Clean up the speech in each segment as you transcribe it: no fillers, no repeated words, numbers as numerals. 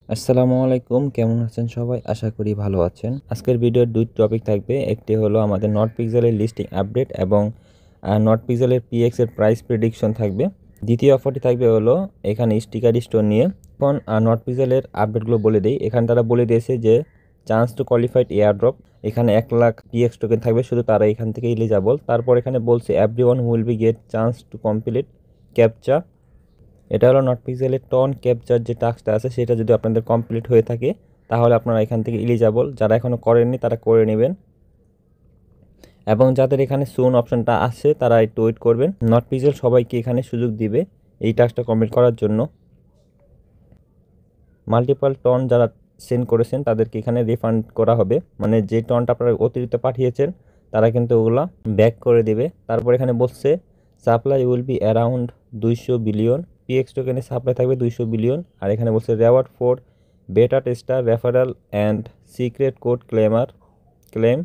আসসালামু আলাইকুম, কেমন আছেন সবাই? আশা করি ভালো আছেন। আজকের ভিডিওর 2 টপিক থাকবে। একটি হলো আমাদের নটপিক্সেলের লিস্টিং আপডেট এবং নটপিক্সেলের পিএক্স এর প্রাইস প্রেডিকশন থাকবে। দ্বিতীয় অফারটি থাকবে হলো এখানে স্টিকার স্টোর নিয়ে। এখন নটপিক্সেলের আপডেটগুলো বলে দেই। এখানে তারা বলে দিয়েছে যে চান্স টু কোয়ালিফাইড এয়ারড্রপ, এখানে 1 লাখ পিএক্স টোকেন থাকবে, শুধু তারা এখান থেকে এলিজিবল। তারপর এখানে বলছে everyone will be gate chance to complete captcha. এটা হলো নটপিক্সেলের টন ক্যাপচার যে টাস্কটা আছে সেটা যদি আপনাদের কমপ্লিট হয়ে থাকে তাহলে আপনারা এখান থেকে এলিজিবল। যারা এখনও করেননি তারা করে নেবেন, এবং যাদের এখানে সুন অপশনটা আছে তারা একটু ওয়েট করবেন। নটপিক্সেল সবাইকে এখানে সুযোগ দিবে এই টাস্কটা কমপ্লিট করার জন্য। মাল্টিপল টন যারা সেন্ড করেছেন তাদেরকে এখানে রিফান্ড করা হবে, মানে যে টনটা আপনারা অতিরিক্ত পাঠিয়েছেন তারা কিন্তু ওগুলা ব্যাক করে দেবে। তারপর এখানে বলছে supply will be around 200 billion, PX টোকেনে সাপ্লাই থাকবে 200 বিলিয়ন। আর এখানে বলছে reward for beta tester referral and secret code claim.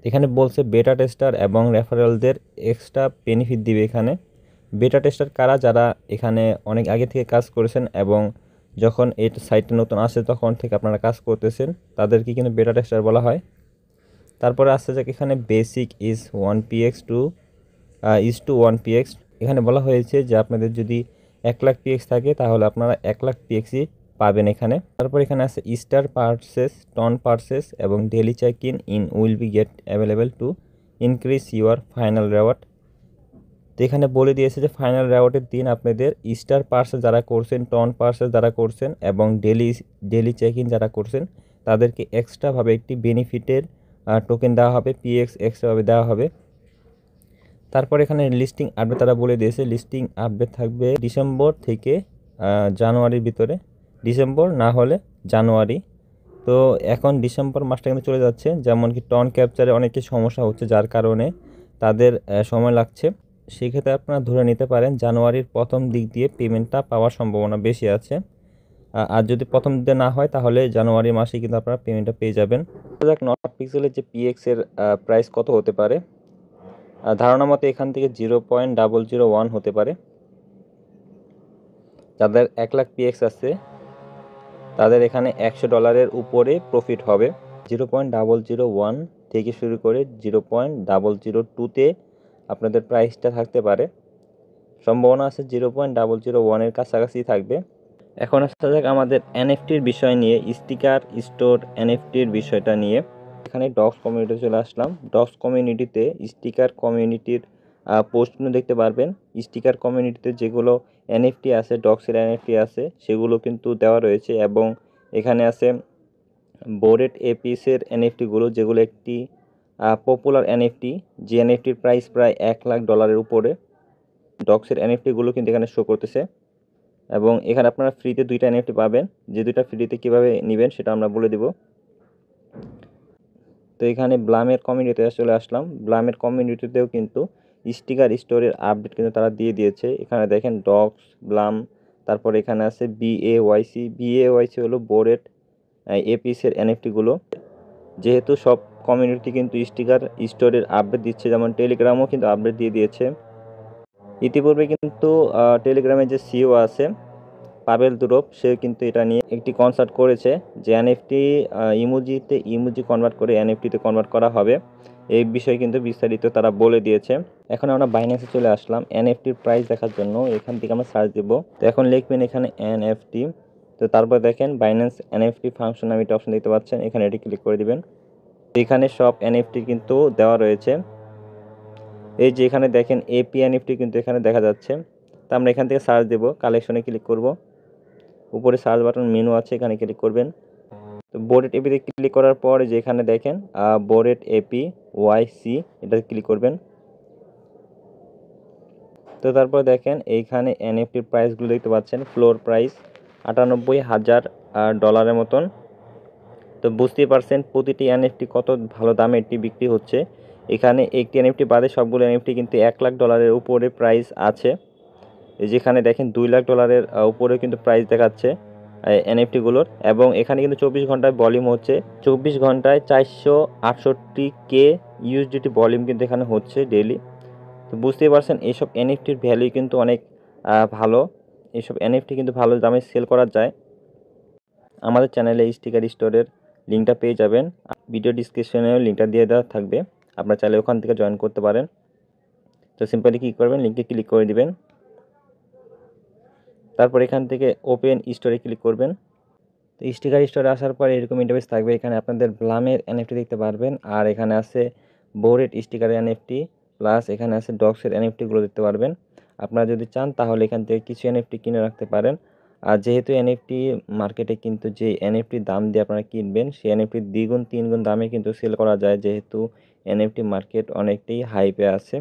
এখানে বলছে বেটা টেস্টার এবং রেফারেলদের এক্সট্রা বেনিফিট দিবে। এখানে বেটা টেস্টার কারা? যারা এখানে অনেক আগে থেকে কাজ করেছেন এবং যখন এই সাইটটা নতুন আসে তখন থেকে আপনারা কাজ করতেছেন, তাদেরকে কিন্তু বেটা টেস্টার বলা হয়। তারপরে আসছে যে এখানে basic is 1px two 1px। এখানে বলা হয়েছে যে আপনাদের যদি 1 লাখ পিএক্স থাকে তাহলে আপনারা 1 লাখ পিএক্সই পাবেন এখানে। তারপর এখানে আছে স্টার পার্সেস, টন পার্সেস এবং daily check in will be get available to increase your final reward. তো এখানে বলে দিয়েছে যে ফাইনাল রেওয়ার্ডের দিন আপনাদের স্টার পার্সেস যারা করছেন, টন পার্সেস যারা করছেন এবং ডেলি চেক ইন যারা করছেন তাদেরকে এক্সট্রাভাবে একটি বেনিফিটের টোকেন দেওয়া হবে, পিএক্স এক্সট্রাভাবে দেওয়া হবে। তারপর এখানে লিস্টিং আপডেট তারা বলে দিয়েছে লিস্টিং আপডেট থাকবে ডিসেম্বর থেকে জানুয়ারির ভিতরে, ডিসেম্বর না হলে জানুয়ারি। তো এখন ডিসেম্বর মাসটা কিন্তু চলে যাচ্ছে, যেমন কি টন ক্যাপচারে অনেকের সমস্যা হচ্ছে যার কারণে তাদের সময় লাগছে। সেক্ষেত্রে আপনারা ধরে নিতে পারেন জানুয়ারির প্রথম দিক দিয়ে পেমেন্টটা পাওয়ার সম্ভাবনা বেশি আছে। আর যদি প্রথম দিকে না হয় তাহলে জানুয়ারি মাসে কিন্তু আপনারা পেমেন্টটা পেয়ে যাবেন। নটপিক্সেলের যে পিএক্স এর প্রাইস কত হতে পারে, ধারণা মতে এখান থেকে 0.001 হতে পারে। যাদের 1 লাখ পিএক্স আছে তাদের এখানে $100 উপরে প্রফিট হবে। 0.001 থেকে শুরু করে 0.002-তে আপনাদের প্রাইসটা থাকতে পারে। সম্ভাবনা আছে 0.001-এর কাছাকাছি থাকবে। এখন আসা যাক আমাদের এনএফটির বিষয় নিয়ে, স্টিকার স্টোর এনএফটির বিষয়টা নিয়ে। এখানে ডক্স কমিউনিটি চলে আসলাম। ডক্স কমিউনিটিতে স্টিকার কমিউনিটির পোস্টগুলো দেখতে পারবেন। স্টিকার কমিউনিটিতে যেগুলো এনএফটি আছে, ডক্সের এনএফটি আছে, সেগুলো কিন্তু দেওয়া রয়েছে। এবং এখানে আছে বোরেট এপিসের এনএফটিগুলো, যেগুলো একটি পপুলার এনএফটি, যে এনএফটির প্রাইস প্রায় $1 লাখ উপরে। ডক্সের এনএফটিগুলো কিন্তু এখানে শো করতেছে। এবং এখানে আপনারা ফ্রিতে 2টা এনএফটি পাবেন। যে 2টা ফ্রিতে কীভাবে নেবেন সেটা আমরা বলে দেব। তো এখানে ব্লামের কমিউনিটিতে চলে আসলাম। ব্লামের কমিউনিটিতেও কিন্তু স্টিকার স্টোরের আপডেট কিন্তু তারা দিয়ে দিয়েছে। এখানে দেখেন ডক্স, ব্লাম, তারপর এখানে আছে বিএওয়াইসি হলো বোরেট এপিসের এনএফটিগুলো। যেহেতু সব কমিউনিটি কিন্তু স্টিকার স্টোরের আপডেট দিচ্ছে, যেমন টেলিগ্রামও কিন্তু আপডেট দিয়ে দিয়েছে। ইতিপূর্বে কিন্তু টেলিগ্রামের যে সিও আছে পাবেল দুরব, সে কিন্তু এটা নিয়ে একটি কনসার্ট করেছে যে এনএফটি ইমোজি কনভার্ট করে এনএফটিতে কনভার্ট করা হবে। এই বিষয়ে কিন্তু বিস্তারিত তারা বলে দিয়েছে। এখন আমরা বাইন্যান্সে চলে আসলাম এনএফটির প্রাইস দেখার জন্য। এখান থেকে আমরা সার্চ দেব। তো এখন লিখবেন এখানে এনএফটি। তো তারপর দেখেন বাইন্যান্স এনএফটি ফাংশন নামে একটা অপশন দেখতে পাচ্ছেন, এখানে এটি ক্লিক করে দিবেন। এখানে সব এনএফটি কিন্তু দেওয়া রয়েছে। এই যে এখানে দেখেন এপি এনএফটি কিন্তু এখানে দেখা যাচ্ছে। তো আমরা এখান থেকে সার্চ দেব, কালেকশনে ক্লিক করব। উপরে সার্চ বাটন মেনু আছে, এখানে ক্লিক করবেন। তো বোরেট এপিতে ক্লিক করার পর যে এখানে দেখেন বোরেট এপি ওয়াইসি, এটাতে ক্লিক করবেন। তো তারপর দেখেন এইখানে এনএফটির প্রাইসগুলো দেখতে পাচ্ছেন। ফ্লোর প্রাইস $98,000 মতন। তো বুঝতেই পারছেন প্রতিটি এনএফটি কত ভালো দামে এটি বিক্রি হচ্ছে। এখানে একটি এনএফটি বাদে সবগুলো এনএফটি কিন্তু $1 লাখ উপরে প্রাইস আছে। যেখানে দেখেন $2 লাখ উপরে কিন্তু প্রাইস দেখাচ্ছে এনএফটিগুলোর। এবং এখানে কিন্তু 24 ঘন্টায় ভলিউম হচ্ছে, 24 ঘন্টায় 468K ইউএসডিটি ভলিউম কিন্তু এখানে হচ্ছে ডেইলি। তো বুঝতেই পারছেন এইসব এনএফটির ভ্যালু কিন্তু অনেক ভালো। এইসব এনএফটি কিন্তু ভালো দামে সেল করা যায়। আমাদের চ্যানেলে স্টিকার স্টোরের লিঙ্কটা পেয়ে যাবেন, ভিডিও ডিসক্রিপশনেও লিঙ্কটা দিয়ে দেওয়া থাকবে, আপনারা চাইলে ওখান থেকে জয়েন করতে পারেন। তো সিম্পলি কী করবেন, লিঙ্কে ক্লিক করে দিবেন, তারপর এখান থেকে ওপেন স্টোরে ক্লিক করবেন। তো স্টিকার স্টোরে আসার পর এরকম ইন্টারফেস থাকবে, এখানে আপনাদের ব্লামের এনএফটি দেখতে পারবেন, আর এখানে আছে বোরেট স্টিকারের এনএফটি, প্লাস এখানে আছে ডগসের এনএফটিগুলো দেখতে পারবেন। আপনারা যদি চান তাহলে এখান থেকে কিছু এনএফটি কিনে রাখতে পারেন। আর যেহেতু এনএফটি মার্কেটে কিন্তু যে এনএফটির দাম দিয়ে আপনারা কিনবেন সেই এনএফটির দ্বিগুণ তিনগুণ দামে কিন্তু সেল করা যায়, যেহেতু এনএফটি মার্কেট অনেকটাই হাইপে আছে।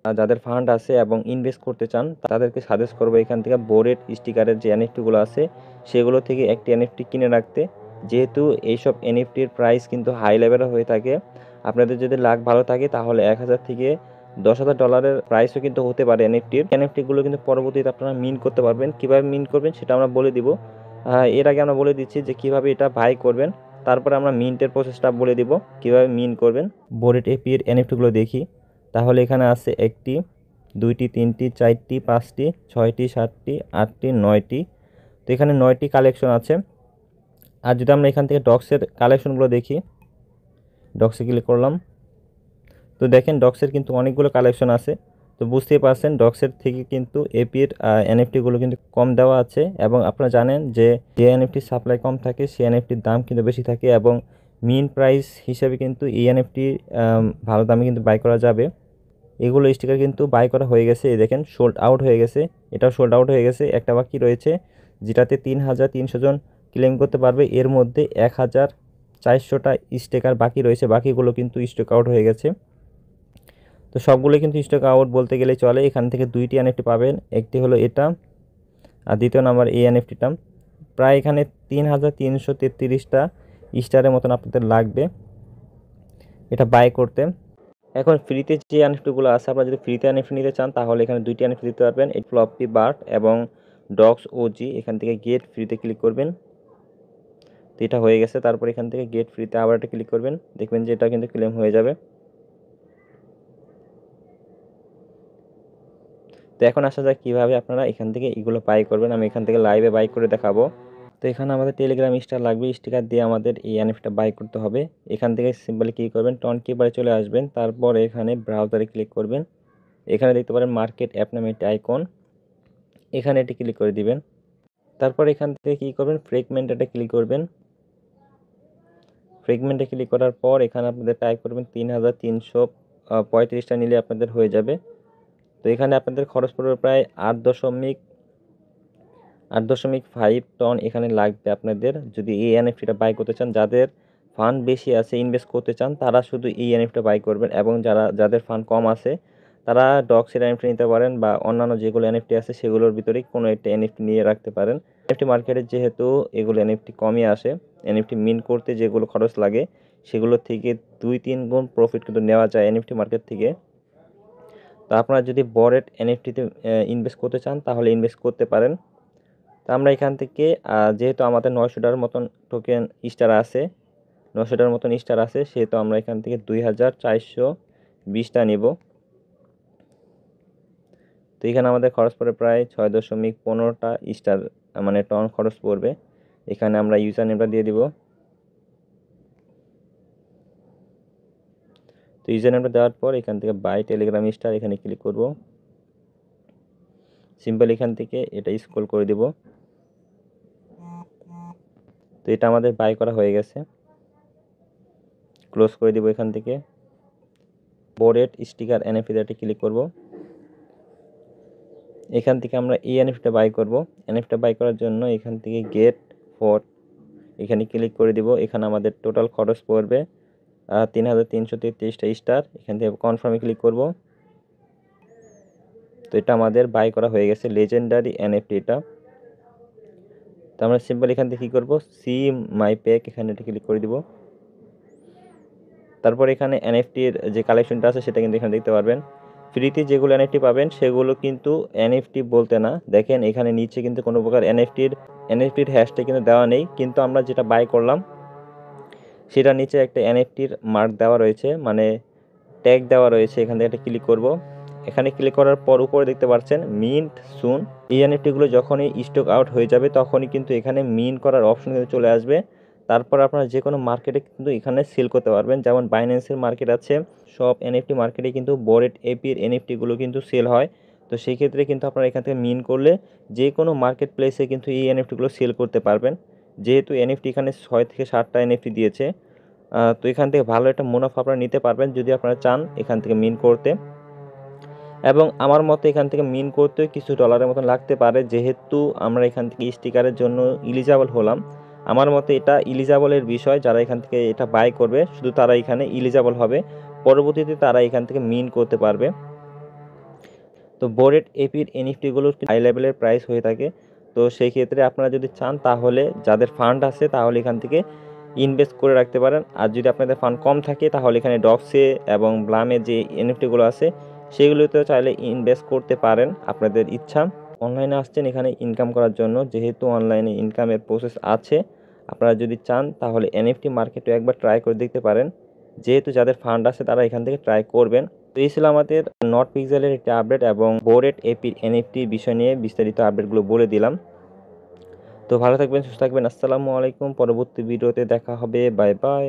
যাদের ফান্ড আছে এবং ইনভেস্ট করতে চান তাদেরকে সাজেস্ট করবো এখান থেকে বোরেট স্টিকারের যে এনএফটিগুলো আছে সেগুলো থেকে একটি এনএফটি কিনে রাখতে, যেহেতু এইসব এনএফটির প্রাইস কিন্তু হাই লেভেলের হয়ে থাকে। আপনাদের যদি লাক ভালো থাকে তাহলে 1000 থেকে $10,000 প্রাইসও কিন্তু হতে পারে এনএফটিগুলো কিন্তু পরবর্তীতে আপনারা মিন করতে পারবেন। কীভাবে মিন করবেন সেটা আমরা বলে দিব। এর আগে আমরা বলে দিচ্ছি যে কীভাবে এটা বাই করবেন, তারপরে আমরা মিন্টের প্রসেসটা বলে দিব কীভাবে মিন করবেন। বোরেট এপির এনএফটিগুলো দেখি, তাহলে এখানে আছে 1টি 2টি 3টি 4টি 5টি 6টি 7টি 8টি 9টি। তো এখানে 9টি কালেকশন আছে। আর যদি আমরা এখান থেকে ডগসের কালেকশনগুলো দেখি, ডগসে ক্লিক করলাম, তো দেখেন ডগসের কিন্তু অনেকগুলো কালেকশন আছে। তো বুঝতেই পারছেন ডগসের থেকে কিন্তু এপির এনএফটিগুলো কিন্তু কম দেওয়া আছে, এবং আপনারা জানেন যে এনএফটির সাপ্লাই কম থাকে সেই এনএফটির দাম কিন্তু বেশি থাকে, এবং মিন প্রাইস হিসেবে কিন্তু এই এনএফটি ভালো দামে কিন্তু বাই করা যাবে। এগুলো স্টিকার কিন্তু বাই করা হয়ে গেছে, দেখেন সোল্ড আউট হয়ে গেছে, এটাও সোল্ড আউট হয়ে গেছে। একটা বাকি রয়েছে যেটাতে 3300 জন ক্লেম করতে পারবে, এর মধ্যে 1400টা স্টিকার বাকি রয়েছে, বাকিগুলো কিন্তু স্টক আউট হয়ে গেছে। তো সবগুলো কিন্তু স্টক আউট বলতে গেলে চলে। এখান থেকে 2টি এনএফটি পাবেন, একটি হলো এটা আর দ্বিতীয় নাম্বার এই এনএফটিটা। প্রায় এখানে 3333টা স্টারের মতন আপনাদের লাগবে এটা বাই করতে। এখন ফ্রিতে যে এনএফটিগুলো আছে, আপনারা যদি ফ্রিতে এনএফটি নিতে চান তাহলে এখানে 2টি এনএফটি দিতে পারবেন, এই ফ্লপি বার্ড এবং ডগস ওজি। এখান থেকে গেট ফ্রিতে ক্লিক করবেন, তো এটা হয়ে গেছে। তারপর এখান থেকে গেট ফ্রিতে আবার একটা ক্লিক করবেন, দেখবেন যে এটা কিন্তু ক্লেম হয়ে যাবে। তো এখন আসা যাক কীভাবে আপনারা এখান থেকে এগুলো বাই করবেন। আমি এখান থেকে লাইভে বাই করে দেখাবো। তো এখানে আমাদের টেলিগ্রাম স্টার লাগবে, স্টিকার দিয়ে আমাদের এই এনএফটিটা বাই করতে হবে। এখান থেকে সিম্পলি কী করবেন, টন কিপারে চলে আসবেন, তারপর এখানে ব্রাউজারে ক্লিক করবেন, এখানে দেখতে পারেন মার্কেট অ্যাপ নামে একটি আইকন, এখানে এটি ক্লিক করে দিবেন। তারপর এখান থেকে কী করবেন, ফ্রেগমেন্টে ক্লিক করবেন। ফ্রেগমেন্টে ক্লিক করার পর এখানে আপনাদের টাইপ করবেন 3335টা নিলে আপনাদের হয়ে যাবে। তো এখানে আপনাদের খরচ পড়বে প্রায় 8.5 টন এখানে লাগবে আপনাদের, যদি এই এনএফটিটা বাই করতে চান। যাদের ফান্ড বেশি আছে, ইনভেস্ট করতে চান, তারা শুধু এই এনএফটিটা বাই করবেন, এবং যাদের ফান্ড কম আছে তারা ডগসের এনএফটি নিতে পারেন, বা অন্যান্য যেগুলো এনএফটি আছে সেগুলোর ভিতরে কোনো একটা এনএফটি নিয়ে রাখতে পারেন। এনএফটি মার্কেটে যেহেতু এগুলো এনএফটি কমই আসে, এনএফটি মিন করতে যেগুলো খরচ লাগে সেগুলো থেকে 2-3 গুণ প্রফিট কিন্তু নেওয়া যায় এনএফটি মার্কেট থেকে। তো আপনারা যদি বোরেট এনএফটিতে ইনভেস্ট করতে চান তাহলে ইনভেস্ট করতে পারেন। তো আমরা এখান থেকে যেহেতু আমাদের 900টার মতন টোকেন স্টার আছে, 900টার মতন স্টার আছে, সেহেতু আমরা এখান থেকে 2420টা নেব। তো এখানে আমাদের খরচ পড়ে প্রায় 6.15টা স্টার মানে টন খরচ পড়বে। এখানে আমরা ইউজার নেমটা দিয়ে দিব। তো ইউজার নেমটা দেওয়ার পর এখান থেকে বাই টেলিগ্রাম স্টার এখানে ক্লিক করব। সিম্পল এখান থেকে এটা স্ক্রল করে দেব। তো এটা আমাদের বাই করা হয়ে গেছে, ক্লোজ করে দেব। এখান থেকে বোরেট স্টিকার এনএফটিতে ক্লিক করব। এখান থেকে আমরা এই এনএফটিটা বাই করব। এনএফটিটা বাই করার জন্য এখান থেকে গেট ফর এখানে ক্লিক করে দিব। এখানে আমাদের টোটাল খরচ পড়বে 3333টা স্টার। এখান থেকে কনফার্মে ক্লিক করব। তো এটা আমাদের বাই করা হয়ে গেছে, লেজেন্ডারি এনএফটি এটা। তো আমরা সিম্পল এখান থেকে কী করবো, সি মাই প্যাক এখানে এটা ক্লিক করে দিব। তারপর এখানে এনএফটির যে কালেকশনটা আছে সেটা কিন্তু এখানে দেখতে পারবেন। ফ্রিতে যেগুলো এনএফটি পাবেন সেগুলো কিন্তু এনএফটি বলতে না, দেখেন এখানে নিচে কিন্তু কোনো প্রকার এনএফটির হ্যাশট্যাগ কিন্তু দেওয়া নেই, কিন্তু আমরা যেটা বাই করলাম সেটা নিচে একটা এনএফটির মার্ক দেওয়া রয়েছে, মানে ট্যাগ দেওয়া রয়েছে। এখান থেকে একটা ক্লিক করব। এখানে ক্লিক করার পর উপরে দেখতে পাচ্ছেন মিন্ট সুন। এই এনএফটিগুলো যখনই স্টক আউট হয়ে যাবে তখনই কিন্তু এখানে মিন্ট করার অপশন কিন্তু চলে আসবে। তারপর আপনারা যে কোনো মার্কেটে কিন্তু এখানে সেল করতে পারবেন, যেমন বাইন্যান্সের মার্কেট আছে, সব এনএফটি মার্কেটে কিন্তু বোরেড এপির এনএফটিগুলো কিন্তু সেল হয়। তো সেই ক্ষেত্রে কিন্তু আপনারা এখান থেকে মিন করলে যে কোনো মার্কেট প্লেসে কিন্তু এই এনএফটিগুলো সেল করতে পারবেন। যেহেতু এনএফটি এখানে 6 থেকে 7টা এনএফটি দিয়েছে, তো এখান থেকে ভালো একটা মুনাফা আপনারা নিতে পারবেন যদি আপনারা চান এখান থেকে মিন করতে। এবং আমার মতে এখান থেকে মিন করতেও কিছু ডলারের মতন লাগতে পারে, যেহেতু আমরা এখান থেকে স্টিকারের জন্য ইলিজিবল হলাম। আমার মতে এটা ইলিজিবলের বিষয়, যারা এখান থেকে এটা বাই করবে শুধু তারা এখানে ইলিজিবল হবে, পরবর্তীতে তারা এখান থেকে মিন করতে পারবে। তো বোরেড এপির এনএফটিগুলোর হাই লেভেলের প্রাইস হয়ে থাকে। তো সেই ক্ষেত্রে আপনারা যদি চান তাহলে যাদের ফান্ড আছে তাহলে এখান থেকে ইনভেস্ট করে রাখতে পারেন। আর যদি আপনাদের ফান্ড কম থাকে তাহলে এখানে ডক্সে এবং ব্লামে যে এনএফটিগুলো আছে সেগুলোতেও চাইলে ইনভেস্ট করতে পারেন, আপনাদের ইচ্ছা। অনলাইনে আসছেন এখানে ইনকাম করার জন্য, যেহেতু অনলাইনে ইনকামের প্রসেস আছে, আপনারা যদি চান তাহলে এনএফটি মার্কেটে একবার ট্রাই করে দেখতে পারেন। যেহেতু যাদের ফান্ড আছে তারা এখান থেকে ট্রাই করবেন। তো এই ছিল আমাদের নট পিক্সেলের একটি আপডেট এবং বোরেড এপির এনএফটির বিষয় নিয়ে বিস্তারিত আপডেটগুলো বলে দিলাম। তো ভালো থাকবেন, সুস্থ থাকবেন। আসসালামু আলাইকুম। পরবর্তী ভিডিওতে দেখা হবে। Bye bye.